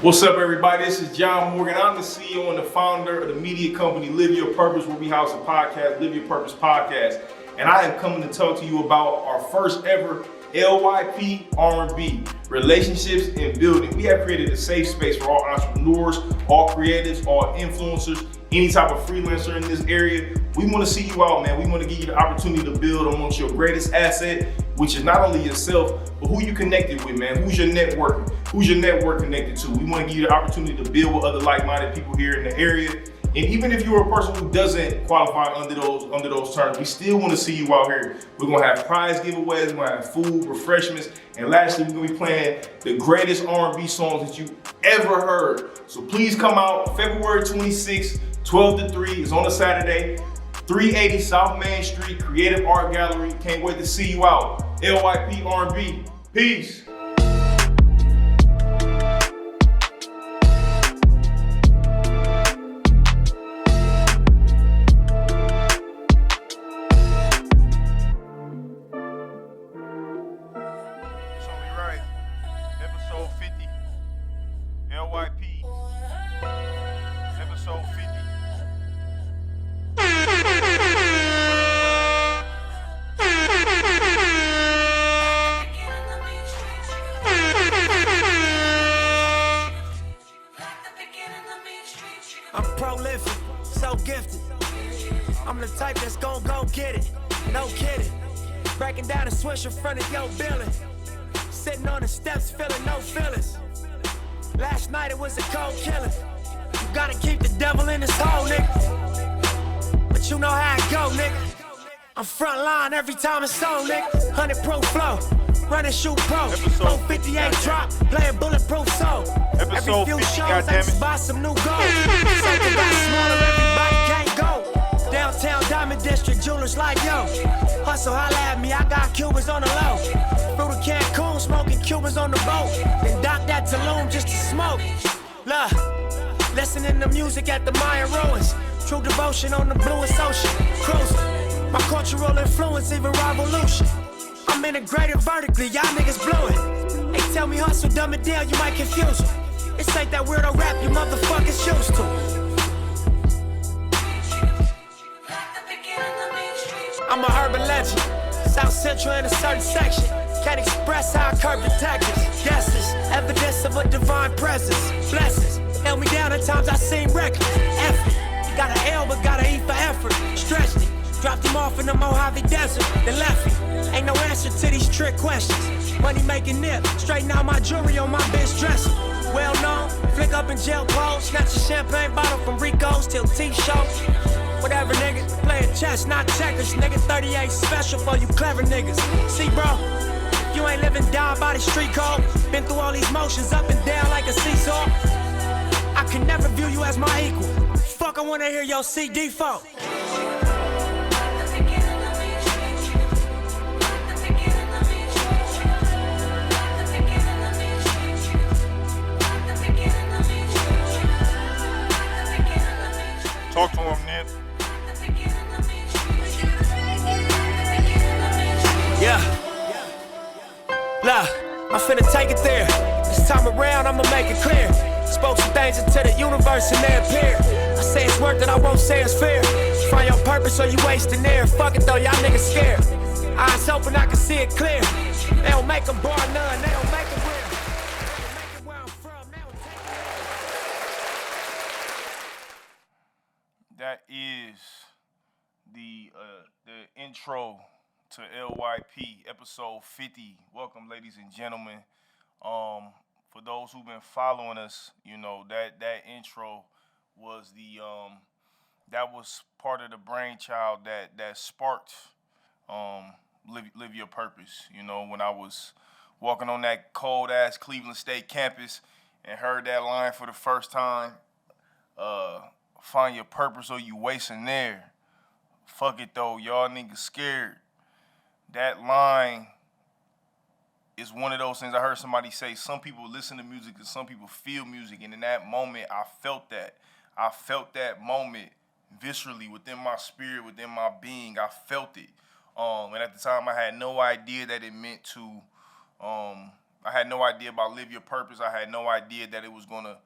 What's up, everybody? This is John Morgan. I'm the CEO and the founder of the media company Live Your Purpose, where we house a podcast, Live Your Purpose Podcast. And I am coming to talk to you about our first ever LYP R&B, Relationships and Building. We have created a safe space for all entrepreneurs, all creatives, all influencers, any type of freelancer in this area. We want to see you out, man. We want to give you the opportunity to build amongst your greatest asset, which is not only yourself, but who you connected with, man. Who's your network? Who's your network connected to? We want to give you the opportunity to build with other like-minded people here in the area. And even if you're a person who doesn't qualify under those terms, we still want to see you out here. We're gonna have prize giveaways, we're gonna have food, refreshments, and lastly, we're gonna be playing the greatest R&B songs that you ever heard. So please come out February 26th, 12 to 3. It's on a Saturday. 380 South Main Street, Creative Art Gallery. Can't wait to see you out. LYP R&B. Peace. It's only right. Episode 50. LYP. Episode 50. I'm prolific, so gifted. I'm the type that's gon' go get it, no kidding. Breaking down a swish in front of your building. Sitting on the steps, feeling no feelings. Last night it was a cold killing. You gotta keep the devil in his hole, nigga. But you know how it go, nigga. I'm front line every time it's on, nigga. 100 pro flow, running shoot pro. 458 drop, playing bulletproof soul. Every few shows, I just buy some new gold. Something got smaller, everybody can't go. Downtown Diamond District, jewelers like yo. Hustle, holla at me, I got Cubans on the low. Through the Cancun, smoking Cubans on the boat. Then dock that Tulum just to smoke. Look, listening to music at the Mayan ruins. True devotion on the bluest ocean. Cruising, my cultural influence, even revolution. I'm integrated vertically, y'all niggas blew it. They tell me hustle, dumb it down, you might confuse them. This ain't that weirdo rap you motherfuckers used to. I'm a urban legend, South Central in a certain section. Can't express how I curb detectives. Guesses, evidence of a divine presence. Blessings, held me down at times I seem reckless. Effort, got an L but got an E for effort. Stretched it, dropped him off in the Mojave Desert, then left him. Ain't no answer to these trick questions. Money making nip, straighten out my jewelry on my bitch dresser. Well known, flick up in jail clothes, snatch a champagne bottle from Rico's till T-shows. Whatever, nigga, playing chess, not checkers. Nigga, 38 special for you clever niggas. See, bro, you ain't living down by the street code. Been through all these motions up and down like a seesaw. I can never view you as my equal. Fuck, I wanna hear your CD fault. Talk to him, Nip. Yeah. Look, I'm finna take it there. This time around, I'ma make it clear. Spoke some things into the universe and they appear. I say it's worth it, I won't say it's fair. Find your purpose or you wasting air. Fuck it though, y'all niggas scared. Eyes open, I can see it clear. They don't make them bar none, they don't make them real. That is the intro to LYP episode 50. Welcome, ladies and gentlemen. For those who've been following us, you know that intro was that was part of the brainchild that sparked Live Your Purpose. You know, when I was walking on that cold ass Cleveland State campus and heard that line for the first time. Find your purpose or you wasting there. Fuck it though, y'all niggas scared. That line is one of those things I heard somebody say. Some people listen to music and some people feel music. And in that moment, I felt that. I felt that moment viscerally within my spirit, within my being. I felt it. And at the time, I had no idea that it meant to I had no idea about Live Your Purpose. I had no idea that it was going to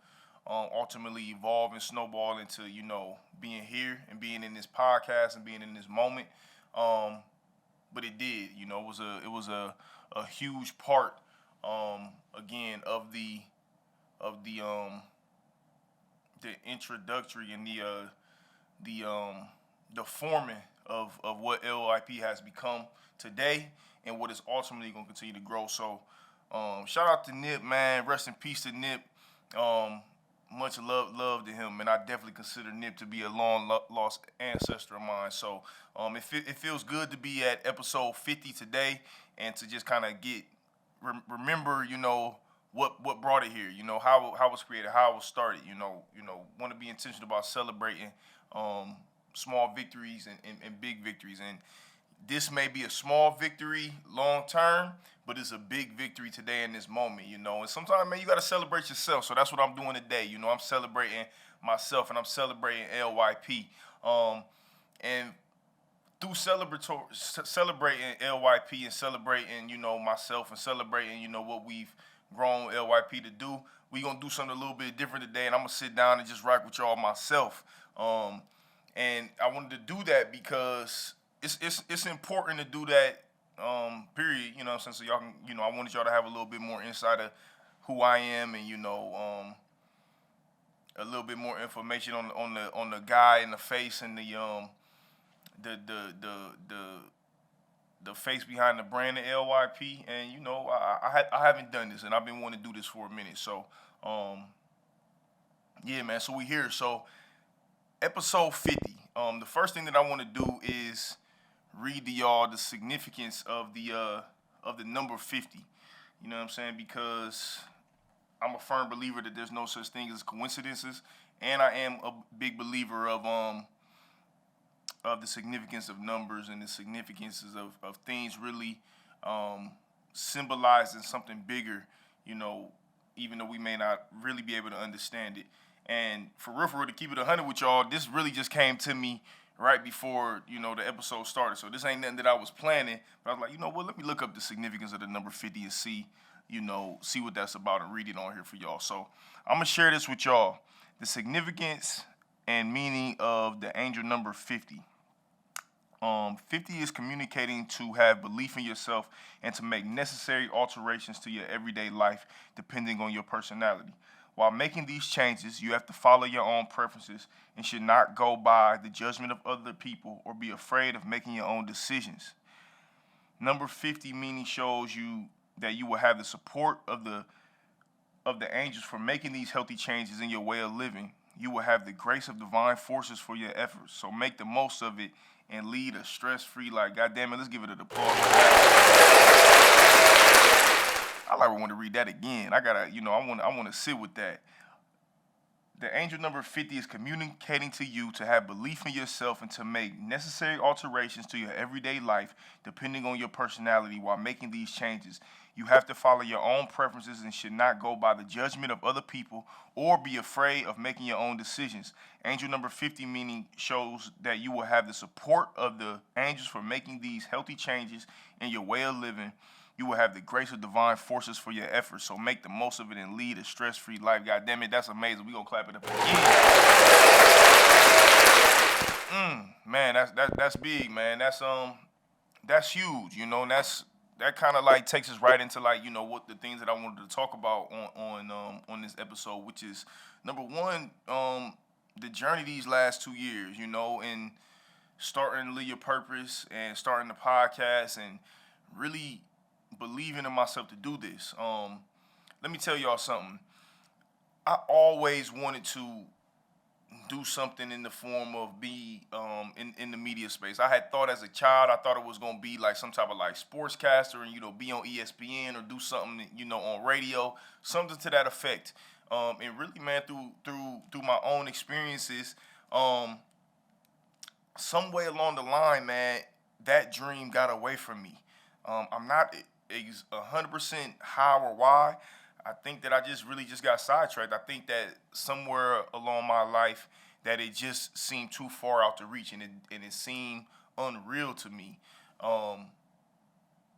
ultimately evolve and snowball into, being here and being in this podcast and being in this moment. But it did, it was a huge part, again, of the introductory and the forming of what LYP has become today and what is ultimately going to continue to grow. So shout out to Nip, man. Rest in peace to Nip. Much love to him, and I definitely consider Nip to be a long lost ancestor of mine. So it feels good to be at episode 50 today and to just kind of remember, what brought it here, how it was created, how it was started, want to be intentional about celebrating small victories and big victories. And this may be a small victory long term, but it's a big victory today in this moment, And sometimes, man, you got to celebrate yourself. So that's what I'm doing today. I'm celebrating myself and I'm celebrating LYP. And through celebrating LYP and celebrating, myself and celebrating, what we've grown LYP to do, we going to do something a little bit different today. And I'm going to sit down and just rock with y'all myself. And I wanted to do that because it's important to do that, period, what I'm saying? So y'all can, I wanted y'all to have a little bit more insight of who I am and, a little bit more information on the guy in the face and the face behind the brand of LYP. And, I haven't done this and I've been wanting to do this for a minute. So, yeah, man, so we here. So episode 50, the first thing that I want to do is read to y'all the significance of the number 50. You know what I'm saying? Because I'm a firm believer that there's no such thing as coincidences, and I am a big believer of the significance of numbers and the significances of things really symbolizing something bigger, even though we may not really be able to understand it. And for real, to keep it 100 with y'all, this really just came to me right before, the episode started. So this ain't nothing that I was planning, but I was like, let me look up the significance of the number 50 and see what that's about and read it on here for y'all. So I'm going to share this with y'all. The significance and meaning of the angel number 50. 50 is communicating to have belief in yourself and to make necessary alterations to your everyday life depending on your personality. While making these changes, you have to follow your own preferences and should not go by the judgment of other people or be afraid of making your own decisions. Number 50 meaning shows you that you will have the support of the angels for making these healthy changes in your way of living. You will have the grace of divine forces for your efforts, so make the most of it and lead a stress-free life. God damn it, let's give it an applause. I like want to read that again. I want to sit with that. The angel number 50 is communicating to you to have belief in yourself and to make necessary alterations to your everyday life depending on your personality. While making these changes, you have to follow your own preferences and should not go by the judgment of other people or be afraid of making your own decisions. Angel number 50 meaning shows that you will have the support of the angels for making these healthy changes in your way of living. You will have the grace of divine forces for your efforts, so make the most of it and lead a stress-free life. God damn it, that's amazing. We're going to clap it up again. Man, that's big, man. That's huge, and that kind of like takes us right into like, what the things that I wanted to talk about on this episode, which is number one, the journey these last 2 years, and starting to Live Your Purpose and starting the podcast and really believing in myself to do this. Let me tell y'all something. I always wanted to do something in the form of be in the media space. I had thought as a child, I thought it was gonna be like some type of like sportscaster and be on ESPN or do something on radio, something to that effect. And really, man, through my own experiences, some way along the line, man, that dream got away from me. I'm not 100% how or why. I think that I just got sidetracked. I think that somewhere along my life that it just seemed too far out to reach and it seemed unreal to me.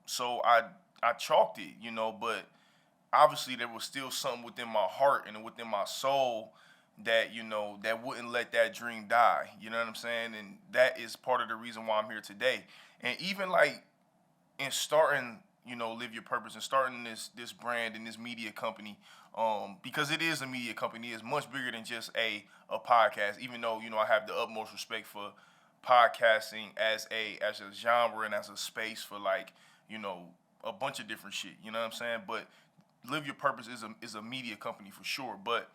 So I chalked it, but obviously there was still something within my heart and within my soul that, that wouldn't let that dream die. You know what I'm saying? And that is part of the reason why I'm here today. And even like in starting, Live Your Purpose and starting this brand and this media company, because it is a media company, it's much bigger than just a podcast. Even though I have the utmost respect for podcasting as a genre and as a space for like a bunch of different shit. You know what I'm saying? But Live Your Purpose is a media company for sure. But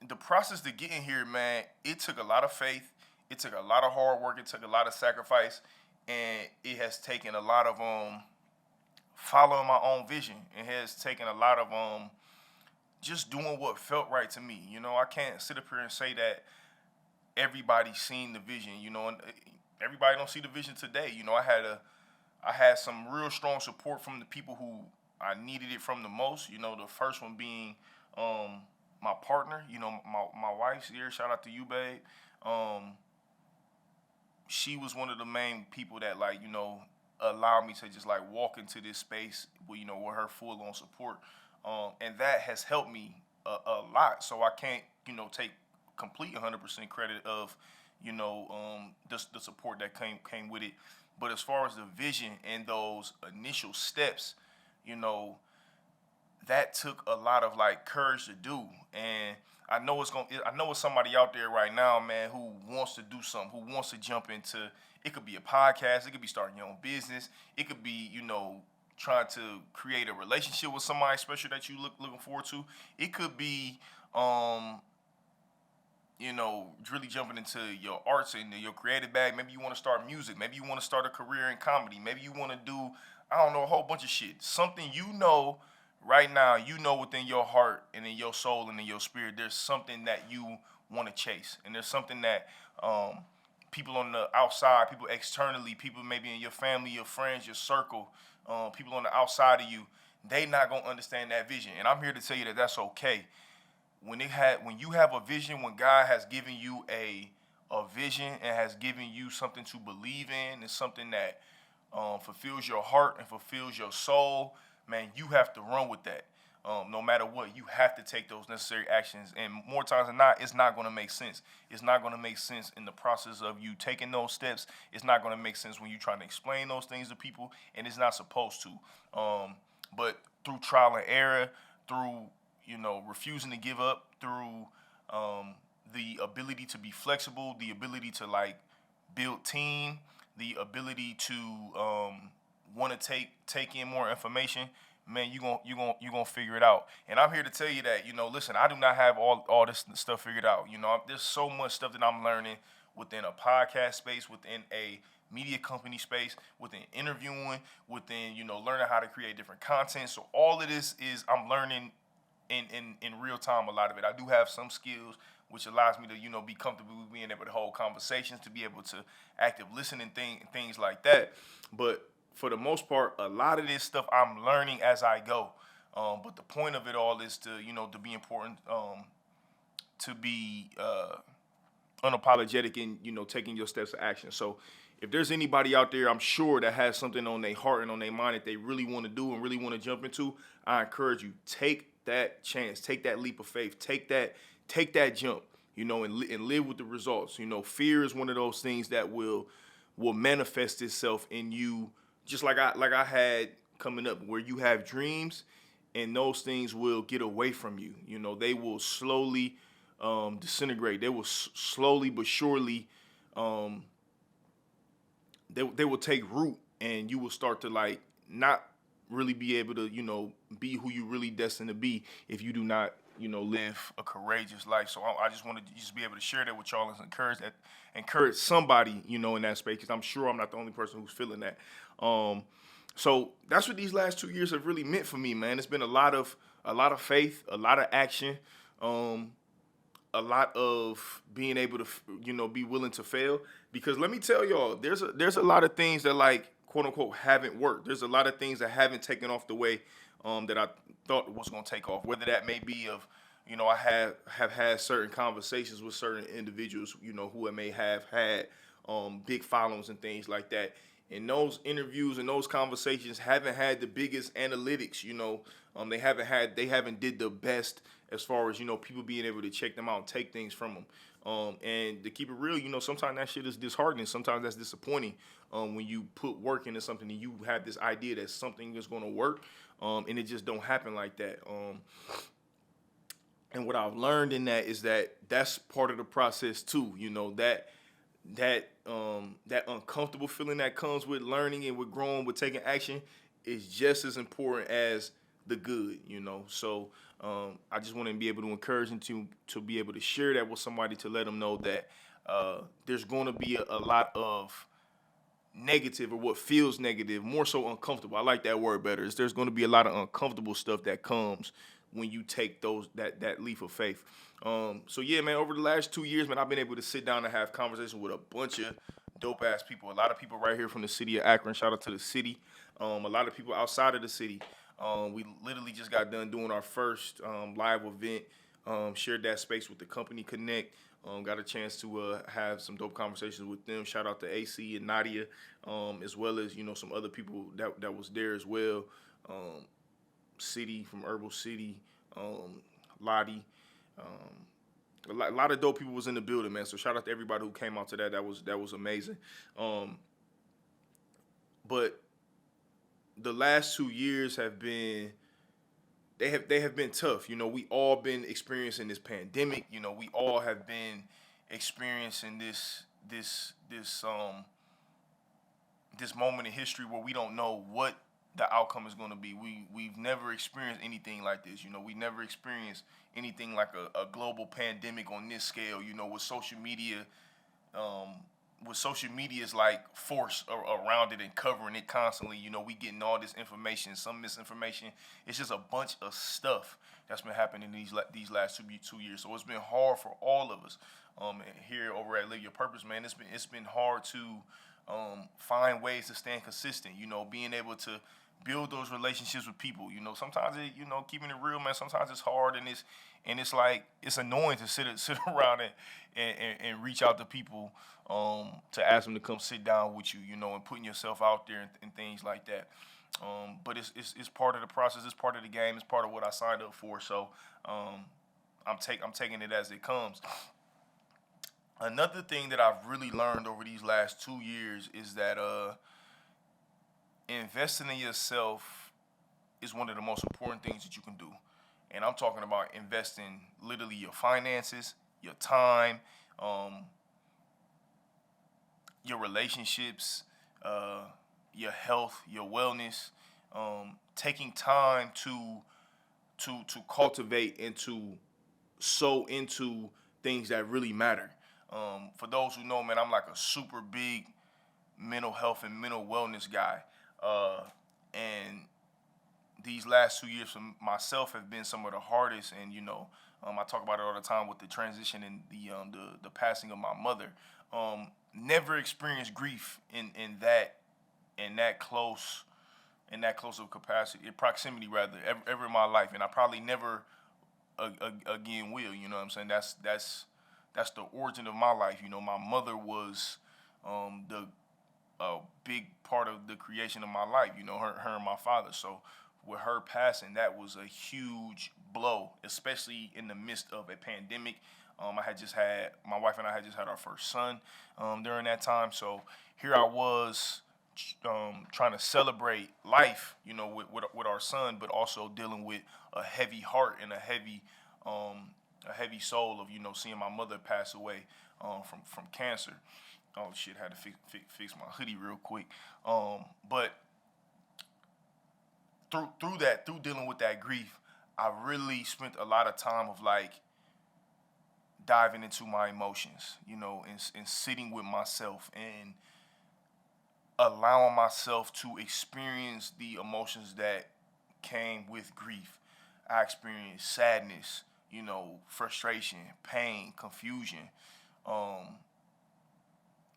the process to getting here, man, it took a lot of faith. It took a lot of hard work. It took a lot of sacrifice, and it has taken a lot of following my own vision. It has taken a lot of just doing what felt right to me. I can't sit up here and say that everybody's seen the vision. And everybody don't see the vision today. I had some real strong support from the people who I needed it from the most. The first one being my partner, my wife's here. Shout out to you, babe. She was one of the main people that allowed me to just walk into this space with her full on support. And that has helped me a lot. So I can't, take complete 100% credit of, the support that came with it. But as far as the vision and those initial steps, that took a lot of courage to do. And I know it's somebody out there right now, man, who wants to do something, who wants to jump into, it could be a podcast, it could be starting your own business, it could be, trying to create a relationship with somebody special that you looking forward to. It could be really jumping into your arts and your creative bag. Maybe you want to start music. Maybe you want to start a career in comedy. Maybe you want to do, a whole bunch of shit. Something right now, within your heart and in your soul and in your spirit, there's something that you want to chase. And there's something that people on the outside, people externally, people maybe in your family, your friends, your circle, people on the outside of you, they not going to understand that vision. And I'm here to tell you that that's okay. When you have a vision, when God has given you a vision and has given you something to believe in, and something that fulfills your heart and fulfills your soul, man, you have to run with that. No matter what, you have to take those necessary actions. And more times than not, it's not going to make sense. It's not going to make sense in the process of you taking those steps. It's not going to make sense when you're trying to explain those things to people, and it's not supposed to. But through trial and error, through refusing to give up, through the ability to be flexible, the ability to build team, the ability to want to take in more information, man, you gonna figure it out. And I'm here to tell you that, listen, I do not have all this stuff figured out. There's so much stuff that I'm learning within a podcast space, within a media company space, within interviewing, within, learning how to create different content. So all of this is I'm learning in real time, a lot of it. I do have some skills which allows me to, be comfortable with being able to hold conversations, to be able to active listen and things like that. But for the most part, a lot of this stuff I'm learning as I go. But the point of it all is to, to be important, to be unapologetic in, taking your steps of action. So if there's anybody out there, I'm sure, that has something on their heart and on their mind that they really want to do and really want to jump into, I encourage you, take that chance, take that leap of faith, take that jump, and live with the results. Fear is one of those things that will manifest itself in you, just like I had coming up, where you have dreams and those things will get away from you. They will slowly disintegrate. They will slowly but surely they will take root, and you will start to not really be able to be who you really destined to be if you do not live a courageous life. So I just wanted to just be able to share that with y'all and encourage somebody in that space, because I'm sure I'm not the only person who's feeling that. So that's what these last 2 years have really meant for me, man. It's been a lot of faith, a lot of action, a lot of being able to be willing to fail. Because let me tell y'all, there's a lot of things that quote unquote haven't worked. There's a lot of things that haven't taken off the way that I thought was going to take off. Whether that may be of, I have had certain conversations with certain individuals, who may have had big followings and things like that. in those interviews and those conversations haven't had the biggest analytics. They haven't did the best as far as people being able to check them out and take things from them. And to keep it real, sometimes that shit is disheartening. Sometimes that's disappointing when you put work into something and you have this idea that something is going to work, and it just don't happen like that. And what I've learned in that is that that's part of the process too. That uncomfortable feeling that comes with learning and with growing, with taking action, is just as important as the good. So I just want to be able to encourage them to be able to share that with somebody, to let them know that there's going to be a lot of negative, or what feels negative, more so uncomfortable. I like that word better. There's going to be a lot of uncomfortable stuff that comes when you take that leap of faith. So yeah, man, over the last 2 years, man, I've been able to sit down and have conversations with a bunch of dope ass people. A lot of people right here from the city of Akron. Shout out to the city. A lot of people outside of the city. We literally just got done doing our first live event. Shared that space with the Company Connect. Got a chance to have some dope conversations with them. Shout out to AC and Nadia, as well as some other people that was there as well. City from Herbal City, Lottie. A lot of dope people was in the building, man. So shout out to everybody who came out to that. That was amazing. But the last 2 years have been tough. We all been experiencing this pandemic. We all have been experiencing this moment in history where we don't know what the outcome is going to be. We've never experienced anything like this. We never experienced anything like a global pandemic on this scale. With social media, is like force around it and covering it constantly. We getting all this information, some misinformation. It's just a bunch of stuff that's been happening these last 2 years. So it's been hard for all of us. Here over at Live Your Purpose, man, it's been hard to find ways to stay consistent. Being able to build those relationships with people. Sometimes keeping it real, man. Sometimes it's hard, and it's like it's annoying to sit around and reach out to people to ask them to come sit down with you, and putting yourself out there and things like that. But it's part of the process. It's part of the game. It's part of what I signed up for. So I'm taking it as it comes. Another thing that I've really learned over these last 2 years is that investing in yourself is one of the most important things that you can do. And I'm talking about investing literally your finances, your time, your relationships, your health, your wellness, taking time to cultivate and to sow into things that really matter. For those who know, man, I'm like a super big mental health and mental wellness guy. And these last 2 years for myself have been some of the hardest. And, I talk about it all the time with the transition and the passing of my mother. Never experienced grief in that close of capacity, in proximity rather, ever in my life. And I probably never again will, you know what I'm saying? That's the origin of my life. My mother was a big part of the creation of my life, her and my father. So with her passing, that was a huge blow, especially in the midst of a pandemic. My wife and I had just had our first son during that time. So here I was trying to celebrate life, with our son, but also dealing with a heavy heart and a heavy soul of, seeing my mother pass away from cancer. Oh shit, had to fix my hoodie real quick. But through dealing with that grief, I really spent a lot of time of like diving into my emotions, and sitting with myself and allowing myself to experience the emotions that came with grief. I experienced sadness, frustration, pain, confusion. I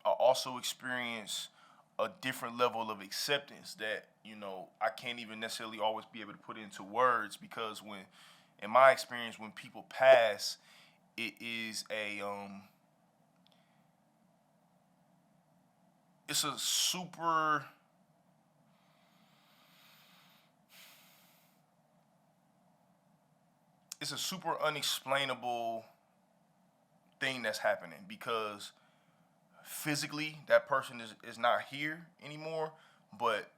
also experienced a different level of acceptance that, I can't even necessarily always be able to put into words, because in my experience, when people pass, it is it's a super unexplainable thing that's happening because physically that person is not here anymore, but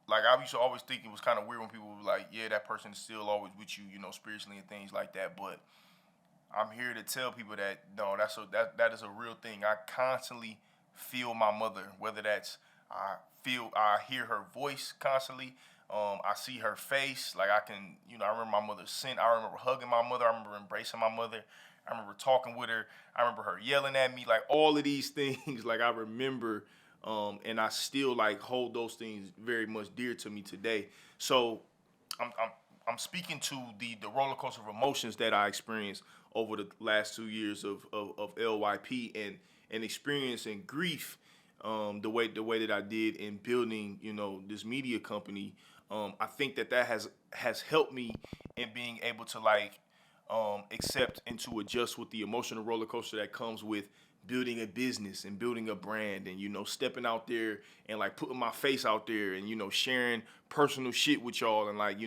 like I used to always think it was kind of weird when people were like, yeah, that person is still always with you, spiritually and things like that. But I'm here to tell people that no, that is a real thing. I constantly feel my mother, whether that's I hear her voice constantly. I see her face. Like I can, I remember my mother's scent. I remember hugging my mother. I remember embracing my mother. I remember talking with her. I remember her yelling at me. Like all of these things, like I remember, and I still like hold those things very much dear to me today. So I'm speaking to the roller coaster of emotions that I experienced over the last 2 years of LYP and experiencing grief, the way that I did in building this media company. I think that has helped me in being able to like accept and to adjust with the emotional roller coaster that comes with building a business and building a brand and stepping out there and like putting my face out there and sharing personal shit with y'all and like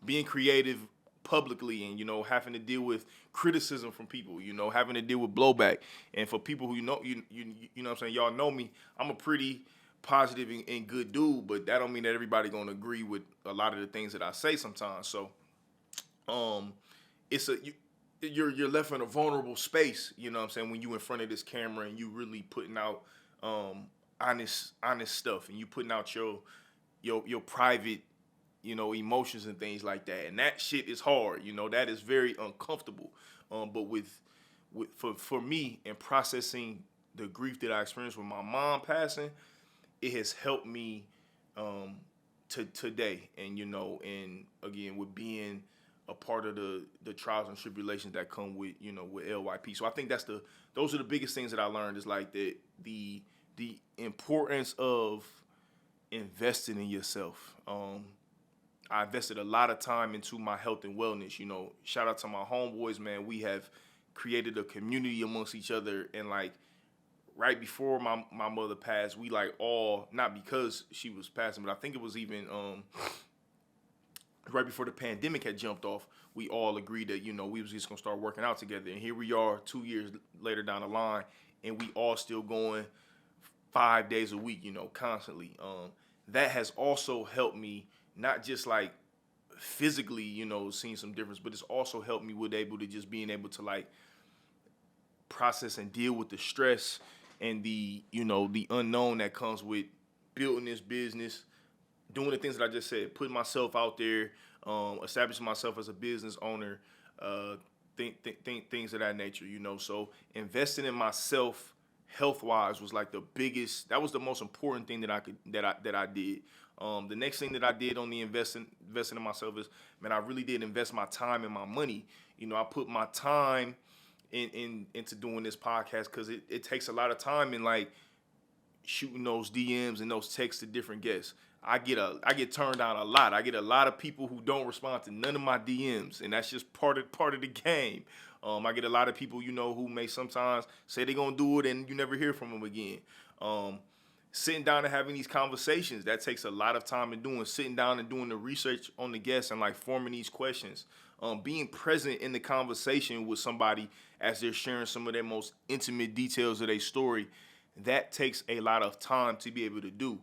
being creative publicly and having to deal with criticism from people, having to deal with blowback. And for people who you know what I'm saying, y'all know me, I'm a pretty positive and good dude, but that don't mean that everybody gonna agree with a lot of the things that I say sometimes. So it's you're left in a vulnerable space, you know what I'm saying, when you in front of this camera and you really putting out honest stuff and you putting out your private emotions and things like that. And that shit is hard, that is very uncomfortable. But for me and processing the grief that I experienced with my mom passing, it has helped me to today. And and again with being a part of the trials and tribulations that come with with LYP. So I think those are the biggest things that I learned is like the importance of investing in yourself. I invested a lot of time into my health and wellness. Shout out to my homeboys, man. We have created a community amongst each other. And like right before my mother passed, we like all, not because she was passing, but I think it was even right before the pandemic had jumped off, we all agreed that, we was just gonna start working out together. And here we are 2 years later down the line, and we all still going 5 days a week, constantly. That has also helped me not just like physically, seeing some difference, but it's also helped me with able to just being able to like process and deal with the stress and the unknown that comes with building this business, doing the things that I just said, putting myself out there, establishing myself as a business owner, things of that nature, So investing in myself health-wise was like that was the most important thing that I did. The next thing that I did on the investing in myself is, man, I really did invest my time and my money. I put my time into doing this podcast because it takes a lot of time in like shooting those DMs and those texts to different guests. I get turned down a lot. I get a lot of people who don't respond to none of my DMs, and that's just part of the game. I get a lot of people, who may sometimes say they're gonna do it and you never hear from them again. Sitting down and having these conversations, that takes a lot of time in doing. Sitting down and doing the research on the guests and like forming these questions. Being present in the conversation with somebody as they're sharing some of their most intimate details of their story, that takes a lot of time to be able to do.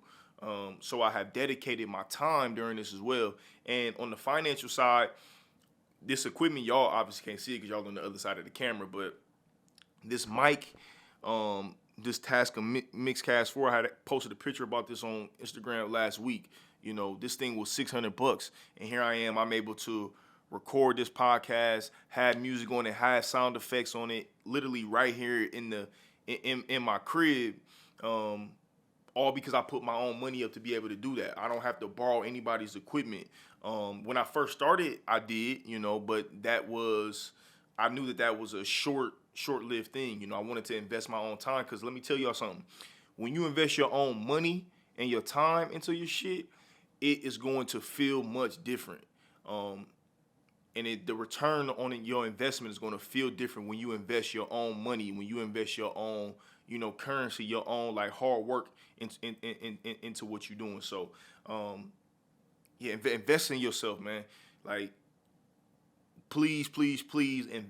So I have dedicated my time during this as well. And on the financial side, this equipment, y'all obviously can't see it because y'all on the other side of the camera, but this mic, this Tascam Mixcast 4, I had posted a picture about this on Instagram last week. This thing was $600, and here I am. I'm able to record this podcast, have music on it, have sound effects on it, literally right here in my crib. All because I put my own money up to be able to do that. I don't have to borrow anybody's equipment. When I first started, I did, but I knew that was a short-lived thing. I wanted to invest my own time because let me tell y'all something. When you invest your own money and your time into your shit, it is going to feel much different. the return on your investment is going to feel different when you invest your own money, when you invest your own, currency, your own like hard work into what you're doing. So, invest in yourself, man. Like, please,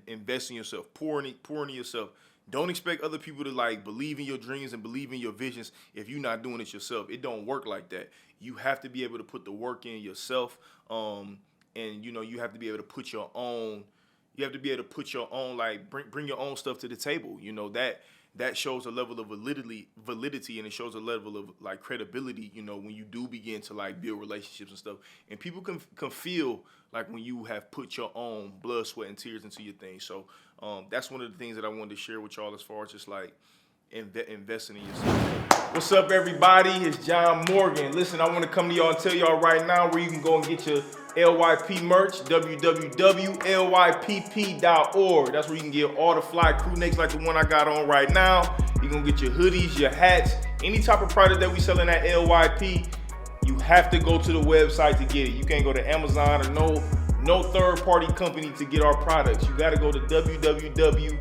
invest in yourself. Pour into yourself. Don't expect other people to like believe in your dreams and believe in your visions if you're not doing it yourself. It don't work like that. You have to be able to put the work in yourself. And you have to be able to put your own. You have to be able to put your own like bring your own stuff to the table. That shows a level of validity, and it shows a level of like credibility. When you do begin to like build relationships and stuff, and people can feel like when you have put your own blood, sweat, and tears into your thing. So that's one of the things that I wanted to share with y'all as far as just like investing in yourself. What's up, everybody? It's John Morgan. Listen, I want to come to y'all and tell y'all right now where you can go and get your LYP merch, www.lypp.org. That's where you can get all the fly crew necks like the one I got on right now. You're going to get your hoodies, your hats, any type of product that we selling at LYP. You have to go to the website to get it. You can't go to Amazon or no third-party company to get our products. You got to go to www.lypp.org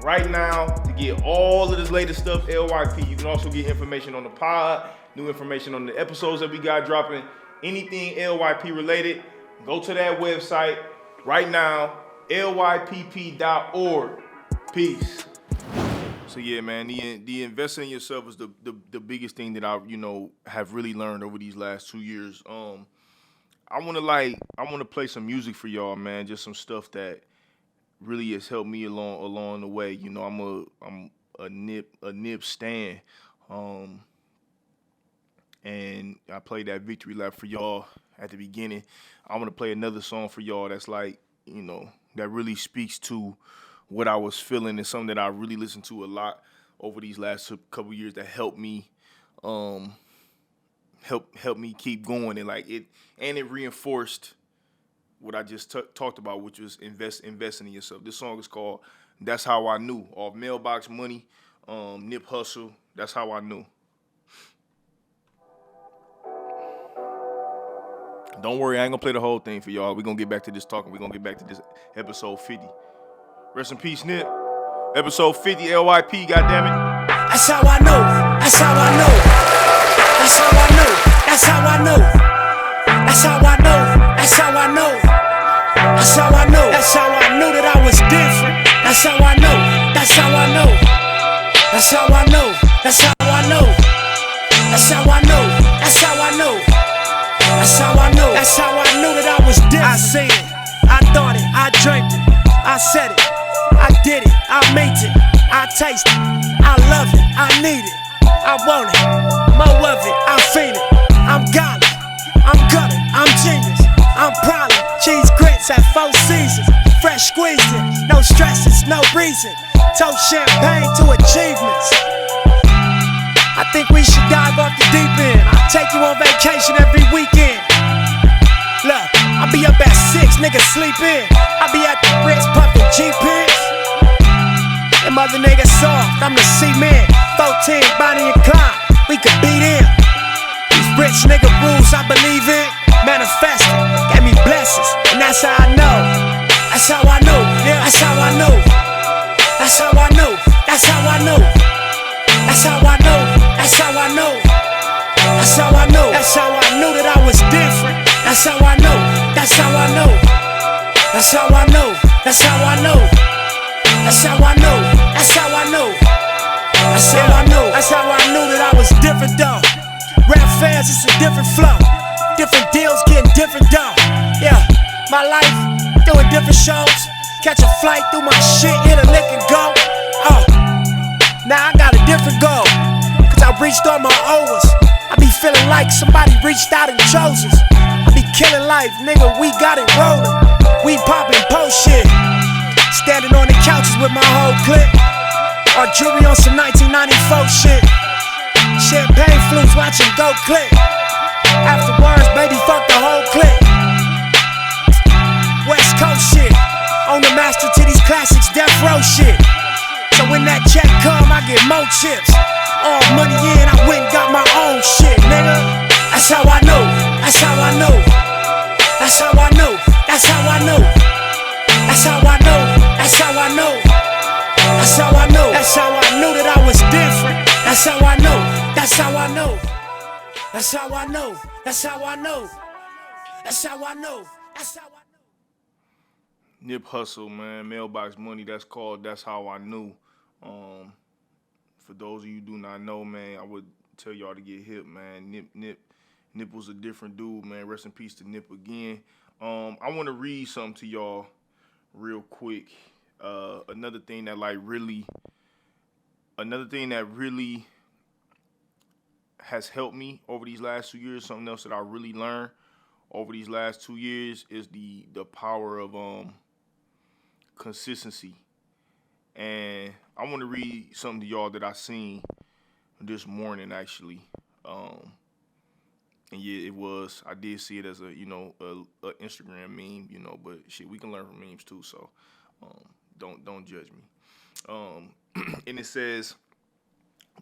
right now to get all of this latest stuff, LYP. You can also get information on the pod, new information on the episodes that we got dropping, anything LYP related. Go to that website right now, lypp.org. Peace. So yeah, man, the investing in yourself is the biggest thing that I have really learned over these last 2 years. I want to play some music for y'all, man, just some stuff that really has helped me along the way. I'm a Nip stan. And I played that victory lap for y'all at the beginning. I'm going to play another song for y'all that's like, that really speaks to what I was feeling, and something that I really listened to a lot over these last couple years that helped me help me keep going, and it reinforced what I just talked about, which was investing in yourself. This song is called That's How I Knew, off Mailbox Money, Nip Hustle. That's How I Knew. Don't worry, I ain't gonna play the whole thing for y'all. We're gonna get back to this talking. We're gonna get back to this episode 50. Rest in peace, Nip. Episode 50, LYP, goddammit. That's how I know. That's how I know. That's how I know. That's how I know. That's how I know. That's how I know. That's how I know. That's how I knew that I was different. That's how I know. That's how I know. That's how I know. That's how I know. That's how I know. That's how I know. That's how I know. That's how I knew that I was different. I seen it. I thought it. I dreamt it. I said it. I did it. I made it. I taste it. I love it. I need it. I want it. More of it. I feel it. I'm godly. I'm gutter. I'm genius. I'm probably cheese grits at 4 seasons. Fresh squeezing. No stresses. No reason. Toast champagne to achievements. I think we should dive off the deep end. I'll take you on vacation every weekend. Look, I'll be up at 6, niggas sleep in. I'll be at the Ritz puffin' G-Pins. Them other niggas soft, I'm the C-man. 14, Bonnie and Clyde, we could beat in. These rich nigga rules I believe in. Manifesting, gave me blessings, and that's how I know. That's how I know, yeah, that's how I know. That's how I know, that's how I know. That's how I know, that's how I know. That's how I know, that's how I knew that I was different. That's how I know, that's how I know. That's how I know, that's how I know. That's how I know, that's how I know. That's how I know, that's how I knew that I was different though. Rap fans, it's a different flow. Different deals, getting different dough. Yeah, my life, doing different shows. Catch a flight through my shit, hit a lick and go. Now I got a different goal, cause I reached all my overs. I be feeling like somebody reached out and chose us. I be killing life, nigga, we got it rolling. We poppin' post shit. Standing on the couches with my whole clique. Our jewelry on some 1994 shit. Champagne flutes watching go click. Afterwards, baby, fuck the whole clique. West Coast shit. On the master to these classics, death row shit. So when that check come, I get more chips. All money in, I went and got my own shit, nigga. That's how I know. That's how I know. That's That's how I know. That's how I know. That's how I know. That's how I know. That's how I know. That's how I knew that I was different. That's how I know. That's how I know. That's how I know. That's how I know. That's how I know. That's how I know. Nip Hustle, man. Mailbox Money. That's called That's How I Knew. For those of you who do not know, man, I would tell y'all to get hip, man. Nip was a different dude, man. Rest in peace to Nip again. I want to read something to y'all real quick. Another thing that really has helped me over these last 2 years, something else that I really learned over these last 2 years is the power of consistency. And I want to read something to y'all that I seen this morning, actually. And yeah, I did see it as a Instagram meme, but shit, we can learn from memes too, so don't judge me. And it says,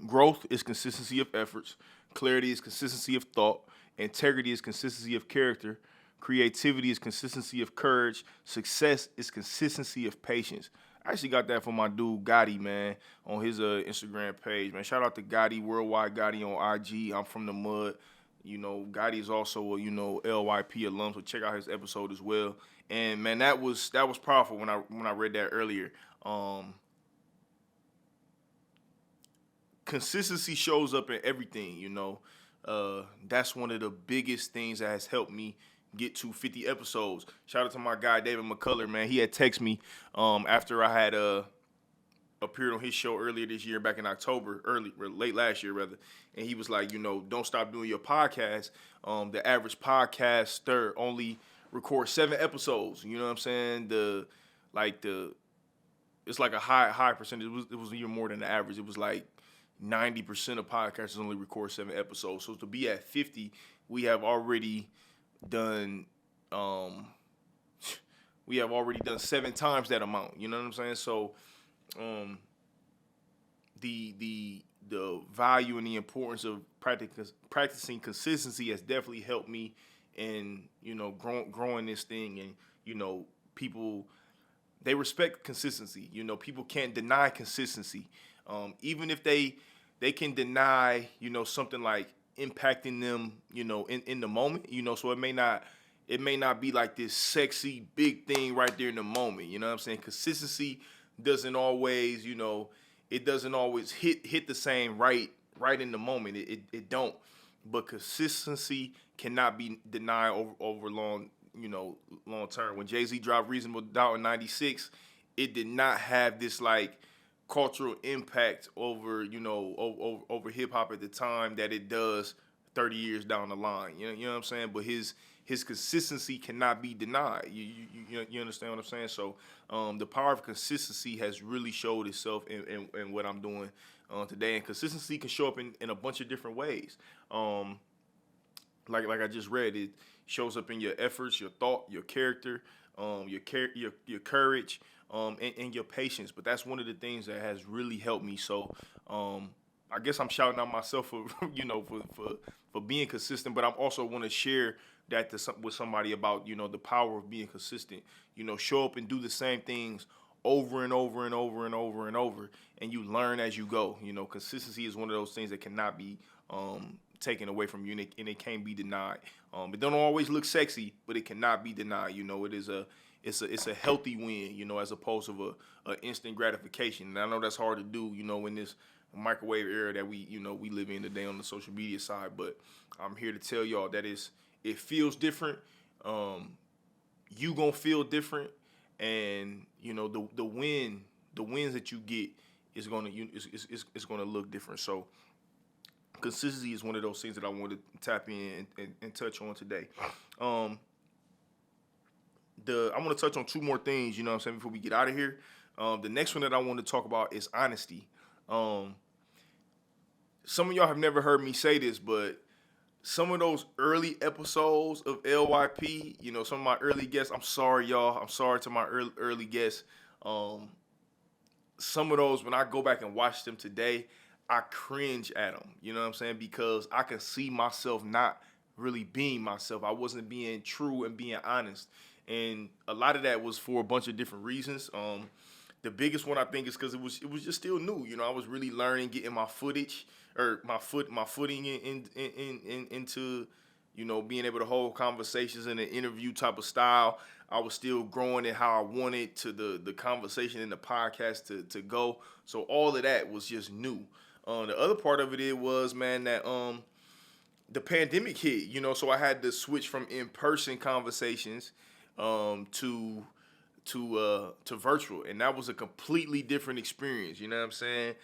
growth is consistency of efforts, clarity is consistency of thought, integrity is consistency of character, creativity is consistency of courage, success is consistency of patience. I actually got that from my dude Gotti, man, on his Instagram page, man. Shout out to Gotti, Worldwide Gotti on IG. I'm from the mud. Gotti is also a LYP alum, so check out his episode as well. And man, that was powerful when I read that earlier. Consistency shows up in everything, That's one of the biggest things that has helped me get to 50 episodes. Shout out to my guy David McCullough, man. He had texted me after I had appeared on his show earlier this year, back in October, late last year rather, and he was like, don't stop doing your podcast. The average podcaster only records 7 episodes. You know what I'm saying? It's like a high percentage. It was even more than the average. It was like 90% of podcasters only record 7 episodes. So to be at 50, we have already done 7 times that amount. You know what I'm saying? So the value and the importance of practicing consistency has definitely helped me in growing this thing. And people, they respect consistency. People can't deny consistency. Even if they can deny something like impacting them in the moment, so it may not be like this sexy big thing right there in the moment. You know what I'm saying? Consistency doesn't always it doesn't always hit the same right in the moment. It don't. But consistency cannot be denied over long term. When Jay-Z dropped Reasonable Doubt in '96, it did not have this like cultural impact over over hip hop at the time that it does 30 years down the line. You know what I'm saying? But his consistency cannot be denied. You understand what I'm saying? So the power of consistency has really showed itself in what I'm doing today. And consistency can show up in a bunch of different ways. Like I just read, it shows up in your efforts, your thought, your character, your courage, and your patience. But that's one of the things that has really helped me. So I guess I'm shouting out myself for for being consistent, but I also want to share that with somebody about the power of being consistent. Show up and do the same things over and over and over and over and over, and you learn as you go. Consistency is one of those things that cannot be taken away from you, and it can't be denied. It don't always look sexy, but it cannot be denied. It's a healthy win, as opposed to a instant gratification. And I know that's hard to do, in this microwave era that we live in today on the social media side. But I'm here to tell y'all that it feels different. You gonna feel different, and the wins that you get is gonna look different. So consistency is one of those things that I want to tap in and touch on today. I want to touch on 2 more things, before we get out of here. The next one that I want to talk about is honesty. Some of y'all have never heard me say this, but some of those early episodes of LYP, some of my early guests, I'm sorry, y'all. I'm sorry to my early guests. Some of those, when I go back and watch them today, I cringe at them, you know what I'm saying? Because I can see myself not really being myself. I wasn't being true and being honest. And a lot of that was for a bunch of different reasons. The biggest one I think is because it was just still new. I was really learning, getting my footage or my footing into being able to hold conversations in an interview type of style. I was still growing in how I wanted to the conversation in the podcast to go. So all of that was just new. The other part of it was, man, that the pandemic hit, so I had to switch from in-person conversations to virtual, and that was a completely different experience. You know what I'm saying?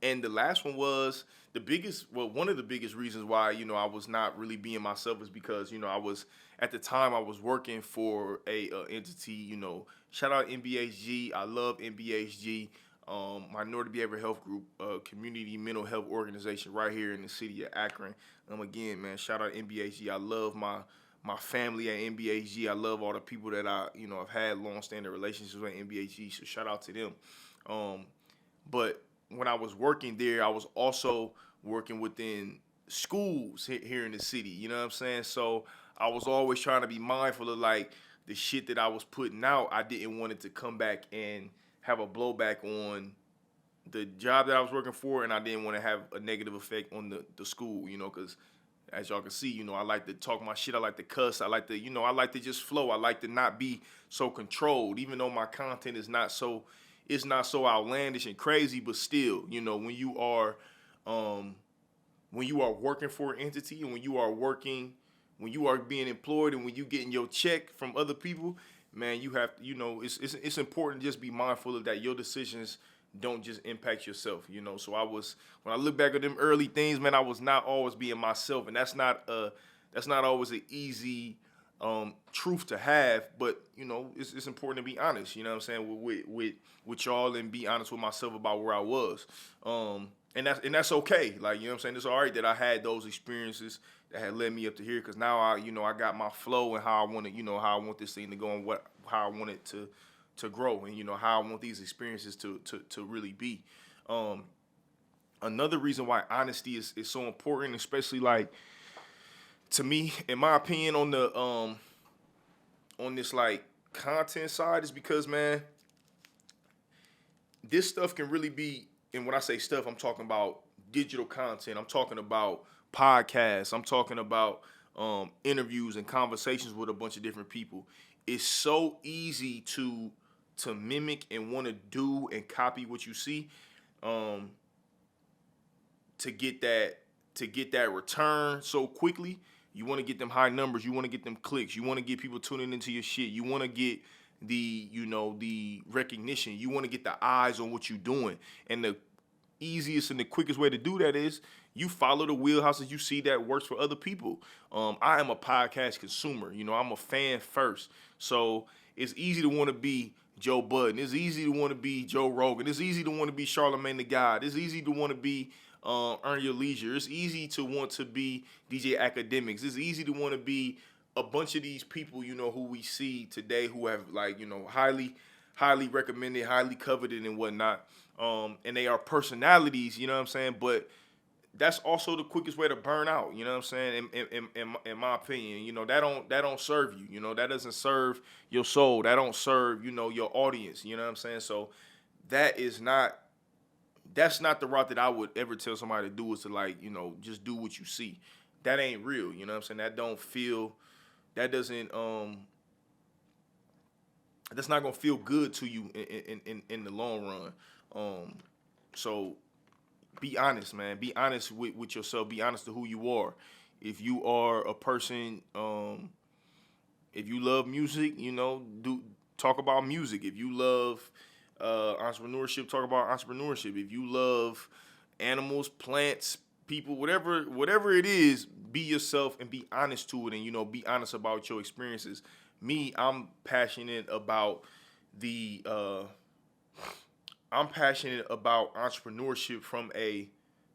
And the last one was one of the biggest reasons why I was not really being myself is because I was at the time I was working for a entity. Shout out NBHG. I love NBHG. Minority Behavioral Health Group, community mental health organization right here in the city of Akron. Again, man, shout out NBHG. I love my family at NBHG. I love all the people that I've had long-standing relationships with NBHG. So shout out to them. But when I was working there, I was also working within schools here in the city. You know what I'm saying? So I was always trying to be mindful of like the shit that I was putting out. I didn't want it to come back and have a blowback on the job that I was working for, and I didn't want to have a negative effect on the school, because as y'all can see, I like to talk my shit. I like to cuss. I like to just flow. I like to not be so controlled, even though my content is not so outlandish and crazy, but still, when you are working for an entity and when you are being employed and when you getting your check from other people, man, you have to, it's important to just be mindful of that. Your decisions don't just impact yourself, So when I look back at them early things, man, I was not always being myself, and that's not always an easy truth to have, but it's important to be honest. You know what I'm saying with y'all, and be honest with myself about where I was. And that's okay. Like, you know what I'm saying? It's all right that I had those experiences that had led me up to here, because now I got my flow and how I want to, how I want this thing to go and how I want it to grow, and how I want these experiences to really be. Another reason why honesty is so important, especially like to me, in my opinion, on this like content side, is because, man, this stuff can really be, and when I say stuff, I'm talking about digital content. I'm talking about podcasts. I'm talking about interviews and conversations with a bunch of different people. It's so easy to mimic and want to do and copy what you see, to get that return so quickly. You want to get them high numbers. You want to get them clicks. You want to get people tuning into your shit. You want to get the recognition. You want to get the eyes on what you're doing. And the easiest and the quickest way to do that is you follow the wheelhouses you see that works for other people. I am a podcast consumer. I'm a fan first. So it's easy to want to be Joe Budden. It's easy to want to be Joe Rogan. It's easy to want to be Charlamagne the God. It's easy to want to be Earn Your Leisure. It's easy to want to be DJ Academics. It's easy to want to be a bunch of these people, who we see today, who have highly recommended, highly coveted and whatnot. And they are personalities, you know what I'm saying? But that's also the quickest way to burn out, you know what I'm saying? In my opinion, that don't serve you, that doesn't serve your soul. That don't serve, your audience, you know what I'm saying? So that's not the route that I would ever tell somebody to do, is to just do what you see. That ain't real, you know what I'm saying? That's not gonna feel good to you in the long run. So be honest, man. Be honest with yourself. Be honest to who you are. If you are a person, if you love music, talk about music. If you love entrepreneurship, talk about entrepreneurship. If you love animals, plants, people, whatever it is, be yourself and be honest to it, and be honest about your experiences. Me, I'm passionate about entrepreneurship from a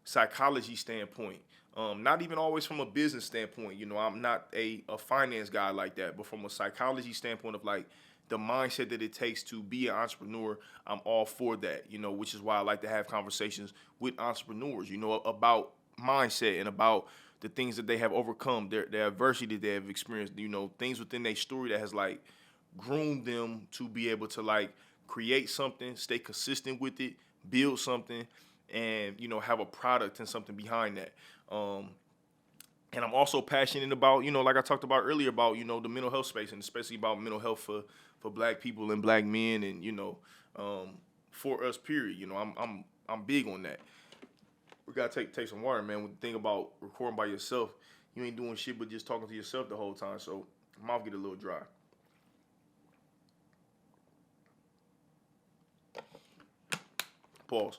psychology standpoint. Not even always from a business standpoint. I'm not a finance guy like that, but from a psychology standpoint of like the mindset that it takes to be an entrepreneur, I'm all for that, which is why I like to have conversations with entrepreneurs, about mindset and about the things that they have overcome, their adversity that they have experienced, you know, things within their story that has like groomed them to be able to like create something, stay consistent with it, build something, and, you know, have a product and something behind that. And I'm also passionate about, you know, like I talked about earlier about, you know, the mental health space, and especially about mental health for Black people and Black men, and, you know, for us, period. You know, I'm big on that. We gotta take some water, man. When you think about recording by yourself, you ain't doing shit but just talking to yourself the whole time, so mouth get a little dry. Pause.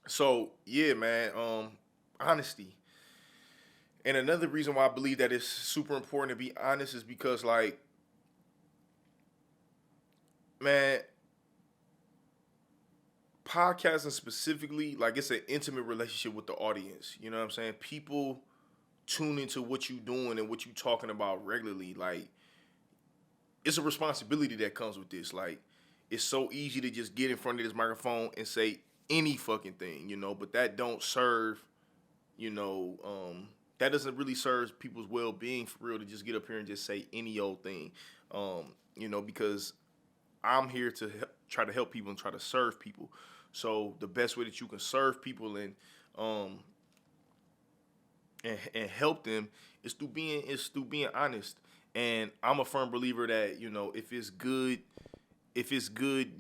So yeah, man, honesty. And another reason why I believe that it's super important to be honest is because, like, man, podcasting specifically, like, it's an intimate relationship with the audience. You know what I'm saying? People tune into what you doing and what you talking about regularly. Like, it's a responsibility that comes with this. Like, it's so easy to just get in front of this microphone and say any fucking thing, you know, but that don't serve, you know, that doesn't really serve people's well-being for real, to just get up here and just say any old thing, you know, because I'm here to try to help people and try to serve people. So the best way that you can serve people and help them is through being honest. And I'm a firm believer that, you know, if it's good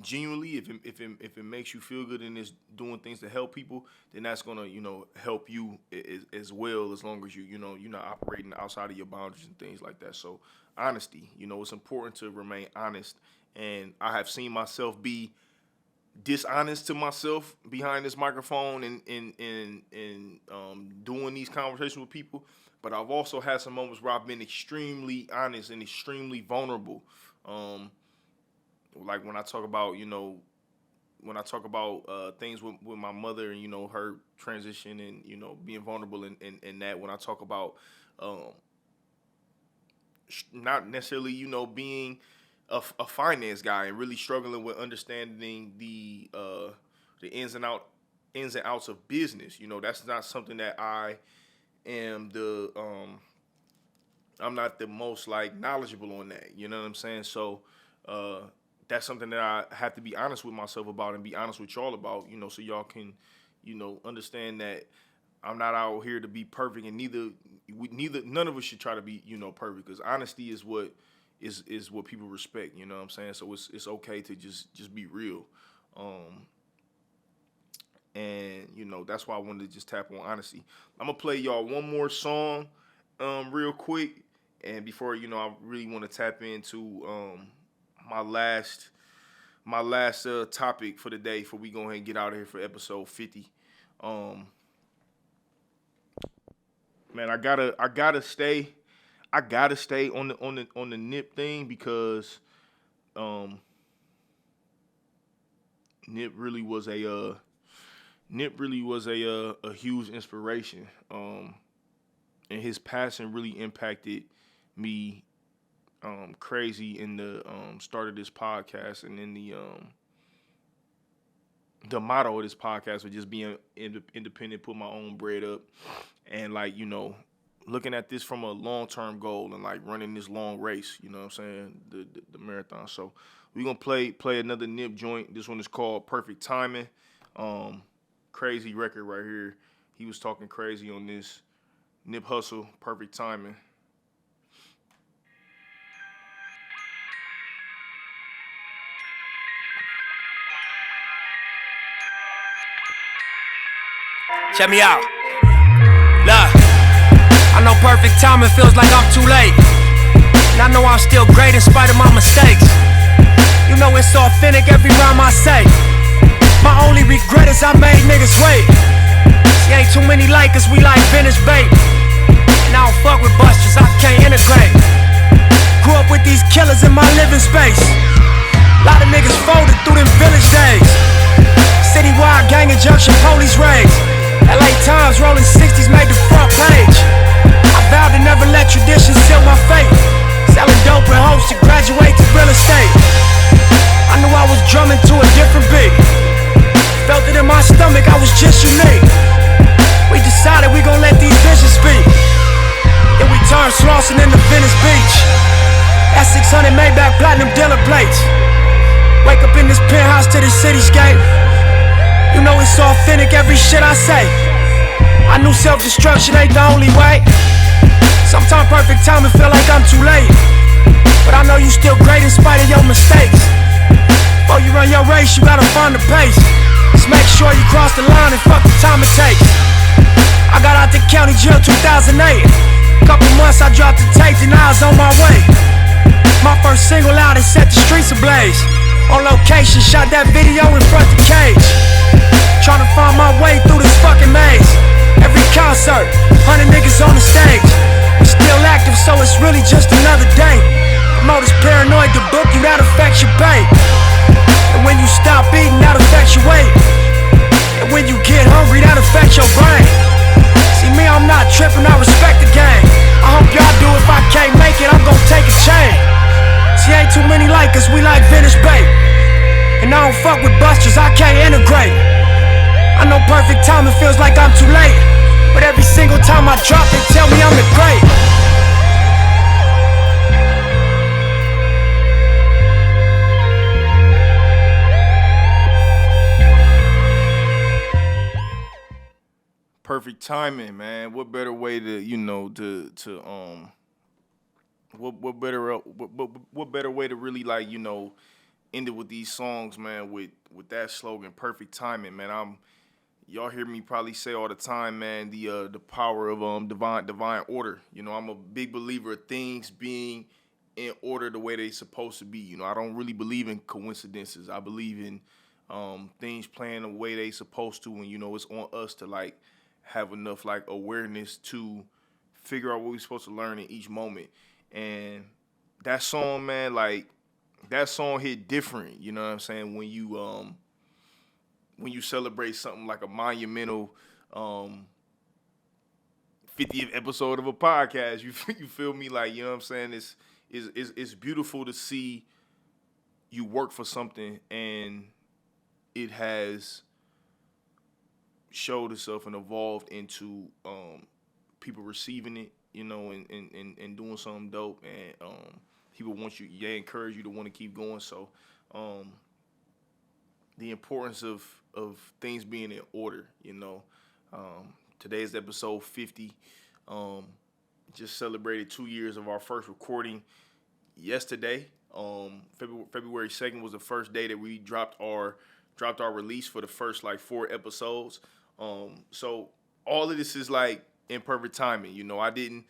genuinely, if it makes you feel good and it's doing things to help people, then that's gonna, you know, help you as well, as long as you know, you're not operating outside of your boundaries and things like that. So honesty, you know, it's important to remain honest. And I have seen myself be dishonest to myself behind this microphone and doing these conversations with people. But I've also had some moments where I've been extremely honest and extremely vulnerable. Like when I talk about, you know, things with my mother and, you know, her transition and, you know, being vulnerable in that. When I talk about not necessarily, you know, being a finance guy and really struggling with understanding the ins and outs of business. You know, that's not something that I am I'm not the most like knowledgeable on that. You know what I'm saying? So that's something that I have to be honest with myself about and be honest with y'all about, you know, so y'all can, you know, understand that I'm not out here to be perfect, and none of us should try to be, you know, perfect, because honesty is what people respect, you know what I'm saying? So it's okay to just be real. And, you know, that's why I wanted to just tap on honesty. I'm going to play y'all one more song real quick. And before, you know, I really want to tap into my last topic for the day before we go ahead and get out of here for episode 50. Man, I gotta stay on the Nip thing, because Nip really was a huge inspiration. And his passing really impacted me crazy in the start of this podcast, and in the motto of this podcast was just being independent, put my own bread up, and, like, you know, looking at this from a long-term goal and, like, running this long race, you know what I'm saying, the marathon. So we're going to play another Nip joint. This one is called Perfect Timing. Crazy record right here. He was talking crazy on this. Nip Hussle, Perfect Timing. Check me out. Look, I know perfect timing feels like I'm too late, and I know I'm still great in spite of my mistakes. You know it's authentic every rhyme I say. My only regret is I made niggas wait. See, ain't too many like us, we like vintage bait. And I don't fuck with busters, I can't integrate. Grew up with these killers in my living space. Lot of niggas folded through them village days. Citywide gang injunction, police raids. LA Times rolling 60s made the front page. I vowed to never let tradition seal my fate. Selling dope in hopes to graduate to real estate. I knew I was drumming to a different beat. Felt it in my stomach, I was just unique. We decided we gon' let these visions speak. Then we turned Slauson into Venice Beach. That 600 Maybach platinum dealer plates. Wake up in this penthouse to this cityscape. You know it's authentic, every shit I say. I knew self-destruction ain't the only way. Sometimes perfect timing feel like I'm too late. But I know you still great in spite of your mistakes. Before you run your race, you gotta find the pace. Just make sure you cross the line and fuck the time it takes. I got out the county jail 2008. Couple months I dropped the tape and I was on my way. My first single out and set the streets ablaze. On location, shot that video in front the cage. Tryna find my way through this fucking maze. Every concert, 100 niggas on the stage. We still active, so it's really just another day. Promoters paranoid, the book you, that affects your pay. And when you stop eating, that affects your weight. And when you get hungry, that affects your brain. See me, I'm not tripping, I respect the game. I hope y'all do, if I can't make it, I'm gon' take a chain. See, ain't too many like us, we like Venice Bay. And I don't fuck with busters, I can't integrate. I know perfect timing feels like I'm too late. But every single time I drop, they tell me I'm the great. Perfect timing, man. What better way to, what better way to really, like, end it with these songs, man, with that slogan, perfect timing, man. Y'all hear me probably say all the time, man, the power of divine order. I'm a big believer of things being in order the way they supposed to be. I don't really believe in coincidences. I believe in things playing the way they supposed to, and it's on us to, like, have enough, like, awareness to figure out what we're supposed to learn in each moment. And that song, man, like, that song hit different, you know what I'm saying, when you celebrate something like a monumental 50th episode of a podcast. You feel me? Like, you know what I'm saying? It's beautiful to see you work for something and it has showed itself and evolved into people receiving it, and doing something dope, and people they encourage you to want to keep going. So the importance of things being in order, today's episode 50. Just celebrated 2 years of our first recording yesterday. February 2nd was the first day that we dropped our release for the first, like, 4 episodes. So all of this is, like, in perfect timing. I didn't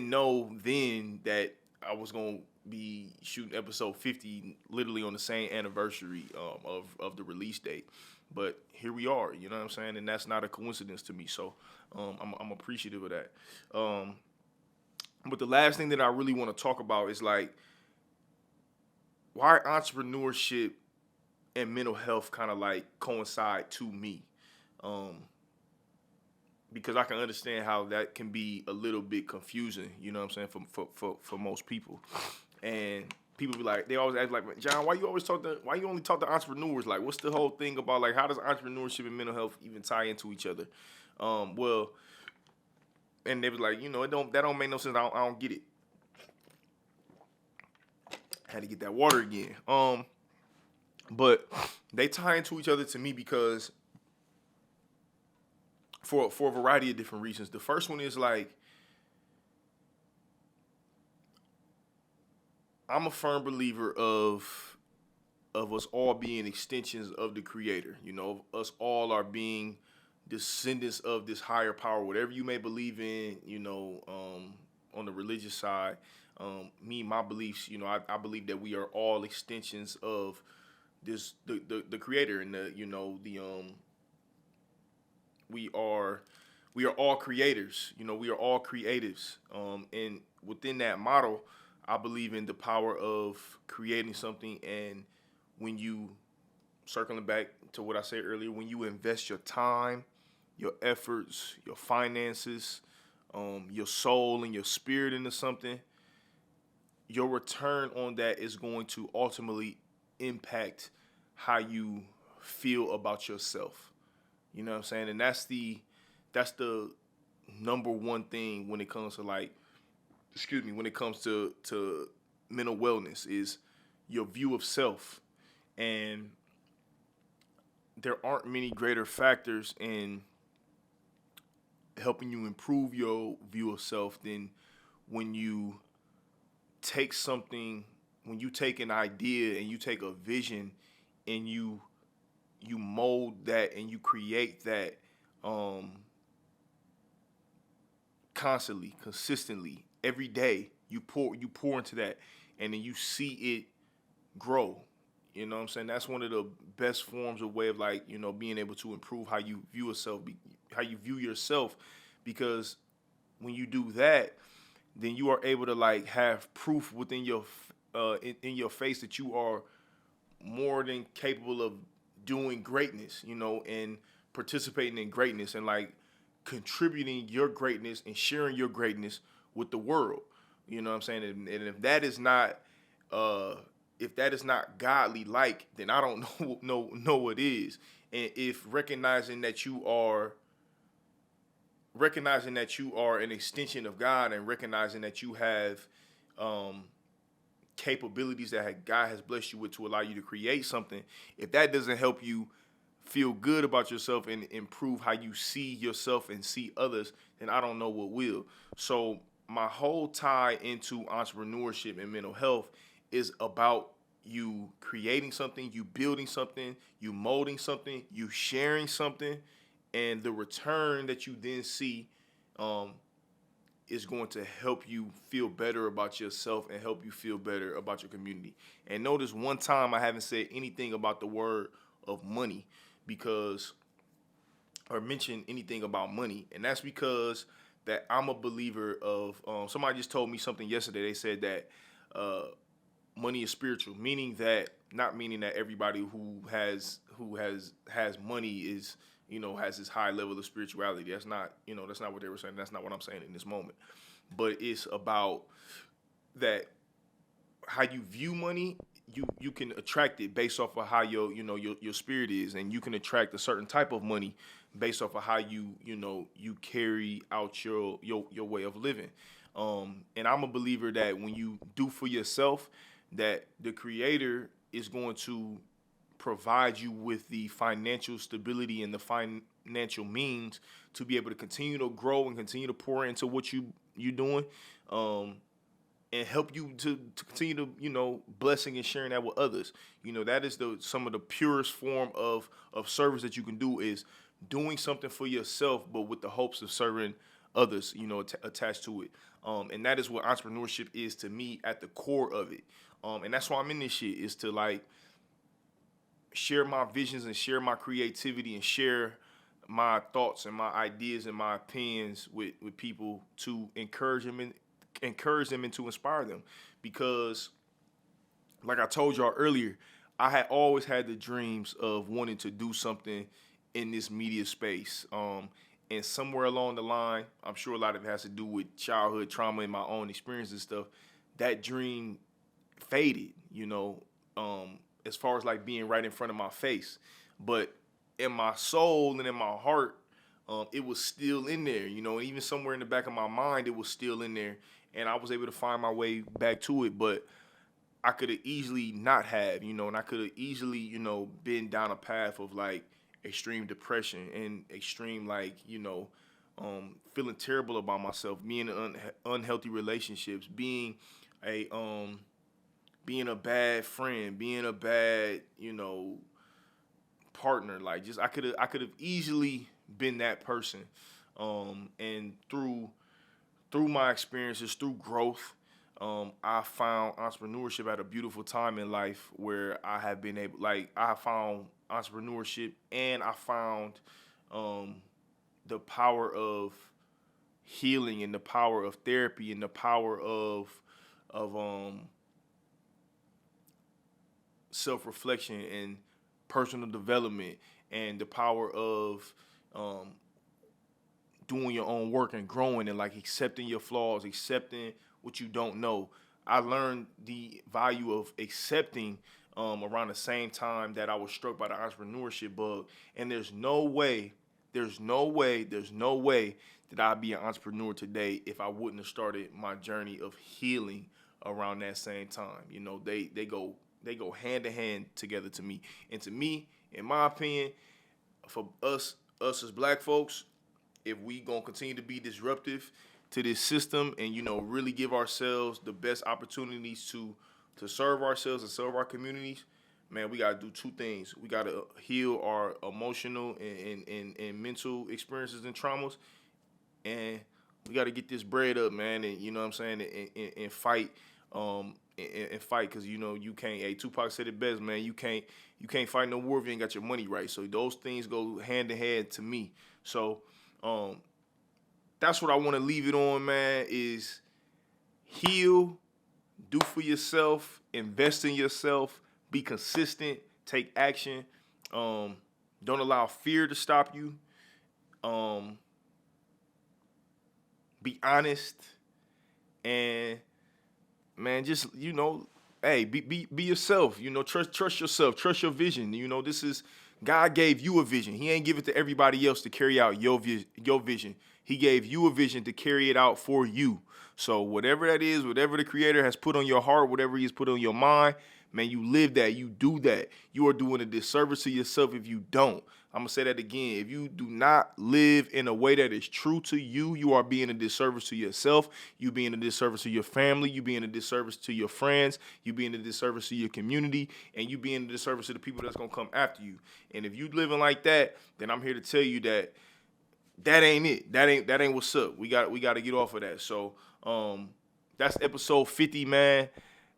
know then that I was gonna be shooting episode 50 literally on the same anniversary of the release date. But here we are, you know what I'm saying? And that's not a coincidence to me. So I'm appreciative of that. But the last thing that I really want to talk about is, like, why entrepreneurship and mental health kind of, like, coincide to me. Because I can understand how that can be a little bit confusing, you know what I'm saying, for most people. And people be like, they always ask, like, John, why you only talk to entrepreneurs? Like, what's the whole thing about, like, how does entrepreneurship and mental health even tie into each other? Well, and they was like, that don't make no sense. I don't get it. Had to get that water again. But they tie into each other to me because for a variety of different reasons. The first one is, like, I'm a firm believer of us all being extensions of the Creator. Us all are being descendants of this higher power, whatever you may believe in, on the religious side. My beliefs, I believe that we are all extensions of the Creator, and we are all creators. We are all creatives. And within that model, I believe in the power of creating something. And when you, circling back to what I said earlier, when you invest your time, your efforts, your finances, your soul and your spirit into something, your return on that is going to ultimately impact how you feel about yourself. You know what I'm saying? And that's the number one thing when it comes to when it comes to mental wellness is your view of self. And there aren't many greater factors in helping you improve your view of self than when you take something, when you take an idea and you take a vision and you mold that and you create that constantly, consistently, every day. You pour into that, and then you see it grow. You know what I'm saying? That's one of the best forms of way of being able to improve how you view yourself, how you view yourself, because when you do that, then you are able to have proof within your in your face that you are more than capable of doing greatness, and participating in greatness and contributing your greatness and sharing your greatness with the world. You know what I'm saying? And if that is not godly then I don't know what is. And if recognizing that you are an extension of God, and recognizing that you have capabilities that God has blessed you with to allow you to create something, if that doesn't help you feel good about yourself and improve how you see yourself and see others, then I don't know what will. So my whole tie into entrepreneurship and mental health is about you creating something, you building something, you molding something, you sharing something, and the return that you then see is going to help you feel better about yourself and help you feel better about your community. And notice one time I haven't said anything about the word of money or mentioned anything about money. And that's because that I'm a believer of, somebody just told me something yesterday. They said that money is spiritual, not meaning that everybody who has money is, has this high level of spirituality. That's not what they were saying. That's not what I'm saying in this moment. But it's about that how you view money. You can attract it based off of how your spirit is, and you can attract a certain type of money based off of how you carry out your way of living. And I'm a believer that when you do for yourself, that the Creator is going to provide you with the financial stability and the financial means to be able to continue to grow and continue to pour into what you're doing, and help you to continue to blessing and sharing that with others. That is some of the purest form of service that you can do, is doing something for yourself, but with the hopes of serving others, attached to it. And that is what entrepreneurship is to me at the core of it. And that's why I'm in this shit, is to share my visions and share my creativity and share my thoughts and my ideas and my opinions with people to encourage them and to inspire them. Because like I told y'all earlier, I had always had the dreams of wanting to do something in this media space. And somewhere along the line, I'm sure a lot of it has to do with childhood trauma and my own experience and stuff, that dream faded, as far as being right in front of my face. But in my soul and in my heart, it was still in there, and even somewhere in the back of my mind, it was still in there. And I was able to find my way back to it. But I could have easily not have, and I could have easily, been down a path of extreme depression and extreme feeling terrible about myself, being in unhealthy relationships, being a bad friend, being a bad partner. I could have easily been that person. And through my experiences, through growth, I found entrepreneurship at a beautiful time in life where I have been able, I found entrepreneurship, and I found the power of healing and the power of therapy and the power of self-reflection and personal development, and the power of doing your own work and growing and accepting your flaws, accepting what you don't know. I learned the value of accepting around the same time that I was struck by the entrepreneurship bug. And there's no way that I'd be an entrepreneur today if I wouldn't have started my journey of healing around that same time. You know, they go hand in hand together to me. And to me, in my opinion, for us as black folks, if we gonna continue to be disruptive to this system and, you know, really give ourselves the best opportunities to serve ourselves and serve our communities, man, we gotta do two things. We gotta heal our emotional and mental experiences and traumas, and we gotta get this bread up, man, and you know what I'm saying, and fight, and fight, because you know you can't. Hey, Tupac said it best, man. You can't fight no war if you ain't got your money right. So those things go hand in hand to me. So that's what I want to leave it on, man. Is heal, do for yourself, invest in yourself, be consistent, take action. Don't allow fear to stop you. Be honest, and man, just, you know, hey, be yourself. You know, trust yourself, trust your vision. You know, this is God gave you a vision. He ain't give it to everybody else to carry out your vision. He gave you a vision to carry it out for you. So whatever that is, whatever the Creator has put on your heart, whatever He has put on your mind, man, you live that, you do that. You are doing a disservice to yourself if you don't. I'm going to say that again. If you do not live in a way that is true to you, you are being a disservice to yourself. You being a disservice to your family. You being a disservice to your friends. You being a disservice to your community. And you being a disservice to the people that's going to come after you. And if you living like that, then I'm here to tell you that ain't it. That ain't what's up. We got to get off of that. So that's episode 50, man.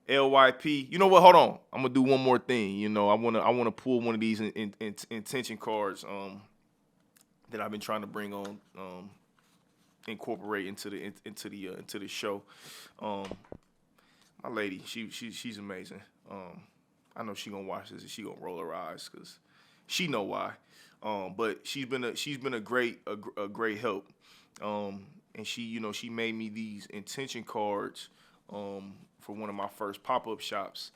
LYP. You know what? Hold on. I'm gonna do one more thing. You know, I wanna pull one of these intention cards that I've been trying to bring on, incorporate into the show. My lady, she's amazing. I know she gonna watch this and she gonna roll her eyes because she know why. But she's been a great help. And she made me these intention cards for one of my first pop-up shops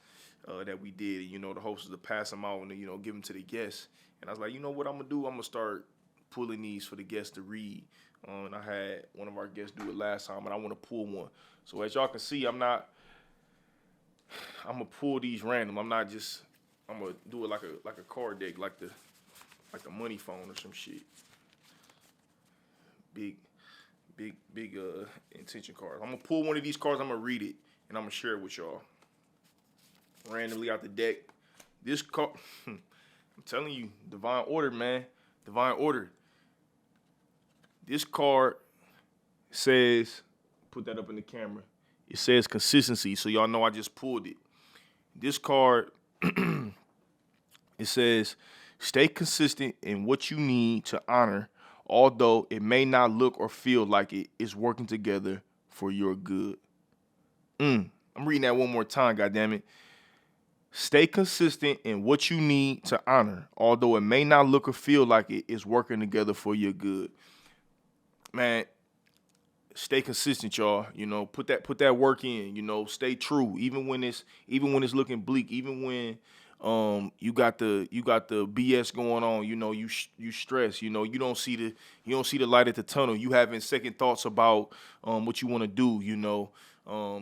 that we did. You know, the host was to pass them out and, you know, give them to the guests. And I was like, you know what I'm going to do? I'm going to start pulling these for the guests to read. And I had one of our guests do it last time, and I want to pull one. So as y'all can see, I'm going to pull these random. I'm going to do it like a card deck, like the money phone or some shit. Big intention cards. I'm going to pull one of these cards, I'm going to read it, and I'm going to share it with y'all. Randomly out the deck. This card, I'm telling you, divine order, man. Divine order. This card says, put that up in the camera. It says consistency, so y'all know I just pulled it. This card, it says, stay consistent in what you need to honor, although it may not look or feel like it is working together for your good. I'm reading that one more time, goddammit. Stay consistent in what you need to honor, although it may not look or feel like it is working together for your good. Man, stay consistent, y'all. You know, put that work in. You know, stay true, even when it's looking bleak, even when you got the BS going on. You know, you stress. You know, you don't see the light at the tunnel. You having second thoughts about what you want to do. You know,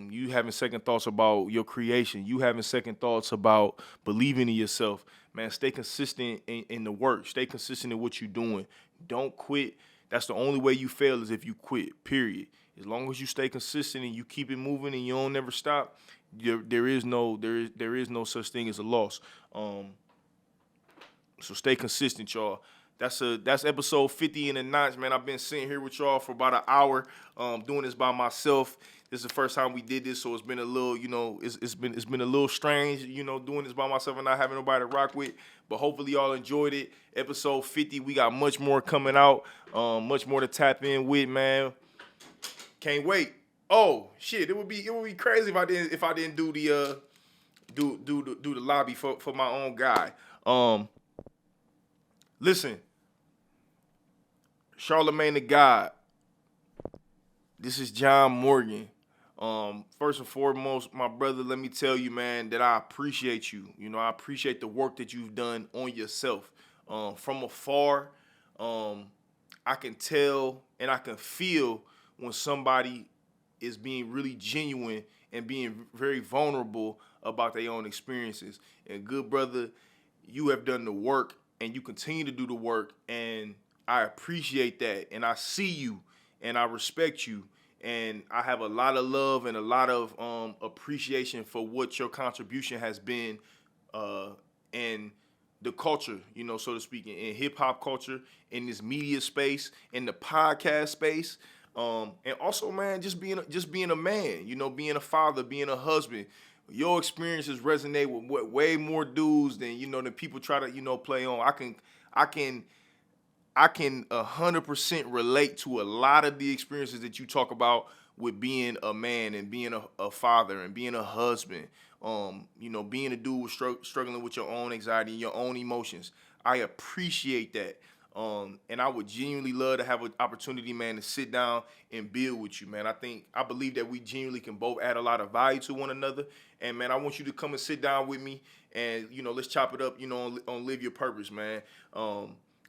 you having second thoughts about your creation. You having second thoughts about believing in yourself. Man, stay consistent in the work. Stay consistent in what you're doing. Don't quit. That's the only way you fail is if you quit, period. As long as you stay consistent and you keep it moving and you don't never stop, there is no such thing as a loss. So stay consistent, y'all. That's episode 50 in the notch, man. I've been sitting here with y'all for about an hour, doing this by myself. This is the first time we did this, so it's been a little, you know, it's been a little strange, you know, doing this by myself and not having nobody to rock with. But hopefully y'all enjoyed it. Episode 50, we got much more coming out, much more to tap in with, man. Can't wait. Oh shit, it would be crazy if I didn't do the do the lobby for my own guy. Listen, Charlemagne the God. This is John Morgan. First and foremost, my brother, let me tell you, man, that I appreciate you. You know, I appreciate the work that you've done on yourself. From afar, I can tell and I can feel when somebody is being really genuine and being very vulnerable about their own experiences. And good brother, you have done the work and you continue to do the work, and I appreciate that, and I see you and I respect you. And I have a lot of love and a lot of appreciation for what your contribution has been in the culture, you know, so to speak, in hip hop culture, in this media space, in the podcast space, and also, man, just being a man, you know, being a father, being a husband. Your experiences resonate with way more dudes than than people try to play on. I can 100% relate to a lot of the experiences that you talk about with being a man and being a father and being a husband. Being a dude struggling with your own anxiety and your own emotions. I appreciate that. And I would genuinely love to have an opportunity, man, to sit down and build with you, man. I believe that we genuinely can both add a lot of value to one another. And, man, I want you to come and sit down with me and, let's chop it up, on Live Your Purpose, man.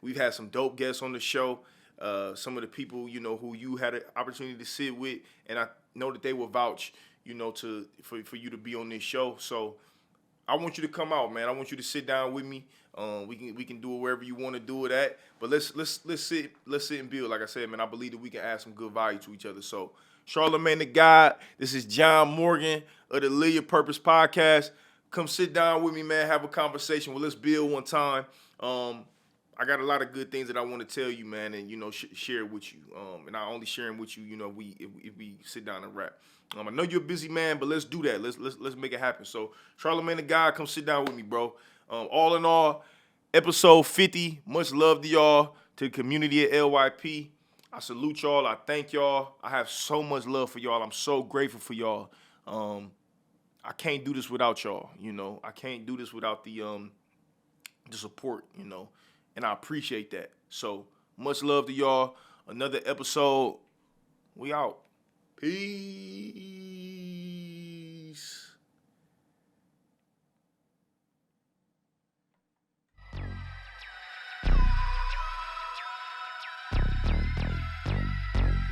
We've had some dope guests on the show. Some of the people, who you had an opportunity to sit with, and I know that they will vouch, for you to be on this show. So I want you to come out, man. I want you to sit down with me. We can do it wherever you want to do it at. But let's sit and build. Like I said, man, I believe that we can add some good value to each other. So Charlamagne the God, this is John Morgan of the Live Your Purpose podcast. Come sit down with me, man. Have a conversation. Well, let's build one time. I got a lot of good things that I want to tell you, man, and share with you. And I only share them with you, if we sit down and rap. I know you're a busy man, but let's do that. Let's make it happen. So Charlamagne the God, come sit down with me, bro. All in all, episode 50. Much love to y'all, to the community at LYP. I salute y'all. I thank y'all. I have so much love for y'all. I'm so grateful for y'all. I can't do this without y'all. I can't do this without the support. And I appreciate that. So much love to y'all. Another episode. We out. Peace.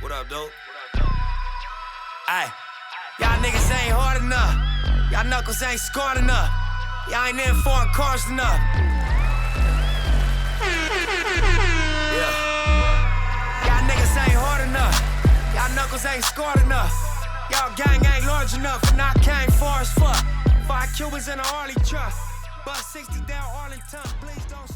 What up, dope? Aye. Y'all niggas ain't hard enough. Y'all knuckles ain't scored enough. Y'all ain't in foreign cars enough. Yeah. Y'all niggas ain't hard enough. Y'all knuckles ain't scored enough. Y'all gang ain't large enough. And I came far as fuck. 5 Cubans in a Harley truck. Bus 60 down Arlington. Please don't